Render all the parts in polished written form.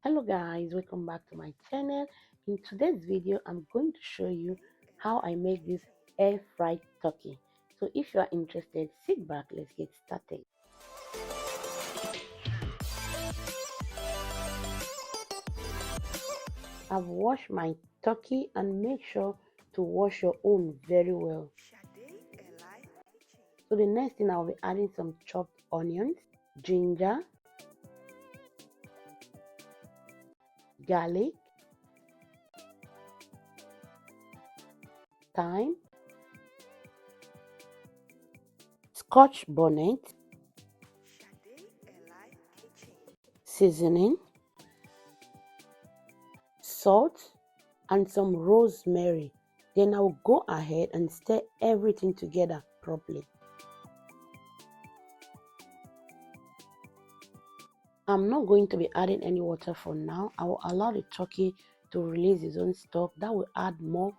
Hello guys, welcome back to my channel. In today's video I'm going to show you how I make this air fried turkey. So if you are interested, sit back, let's get started. I've washed my turkey, and make sure to wash your own very well. So the next thing, I'll be adding some chopped onions, ginger, garlic, thyme, Scotch bonnet, seasoning, salt, and some rosemary. Then I'll go ahead and stir everything together properly. I'm not going to be adding any water for now. I will allow the turkey to release its own stock. That will add more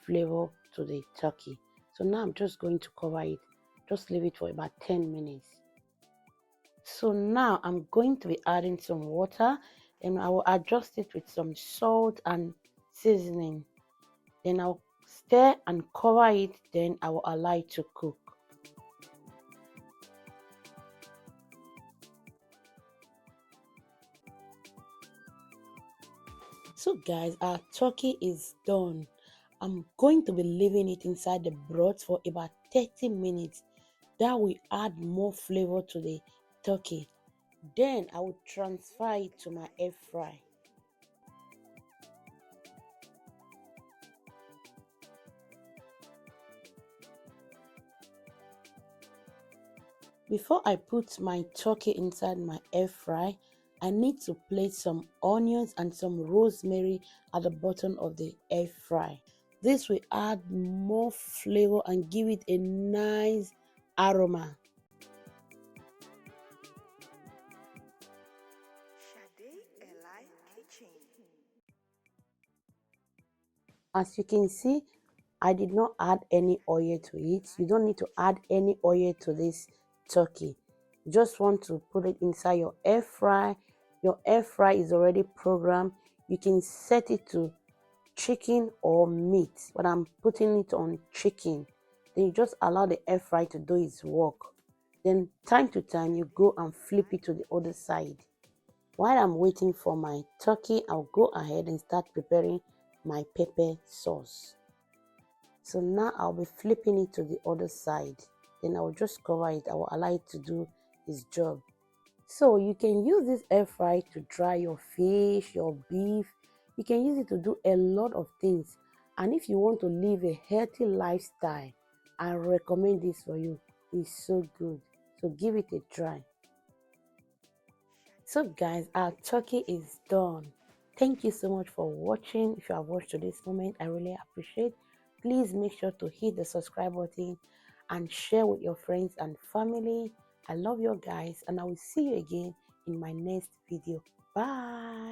flavor to the turkey. So now I'm just going to cover it. Just leave it for about 10 minutes. So now I'm going to be adding some water, and I will adjust it with some salt and seasoning. Then I'll stir and cover it. Then I will allow it to cook. So guys, our turkey is done. I'm going to be leaving it inside the broth for about 30 minutes. That will add more flavor to the turkey. Then I will transfer it to my air fry. Before I put my turkey inside my air fry, I need to place some onions and some rosemary at the bottom of the air fry. This will add more flavor and give it a nice aroma. As you can see, I did not add any oil to it. You don't need to add any oil to this turkey. You just want to put it inside your air fry. Your air fry is already programmed. You can set it to chicken or meat, but I'm putting it on chicken. Then you just allow the air fry to do its work. Then time to time you go and flip it to the other side. While I'm waiting for my turkey, I'll go ahead and start preparing my pepper sauce. So now I'll be flipping it to the other side. Then I'll just cover it. I will allow it to do its job. So you can use this air fry to dry your fish, your beef. You can use it to do a lot of things. And if you want to live a healthy lifestyle, I recommend this for you. It's so good. So give it a try. So guys, our turkey is done. Thank you so much for watching. If you have watched to this moment, I really appreciate. Please make sure to hit the subscribe button and share with your friends and family. I love you guys, and I will see you again in my next video. Bye.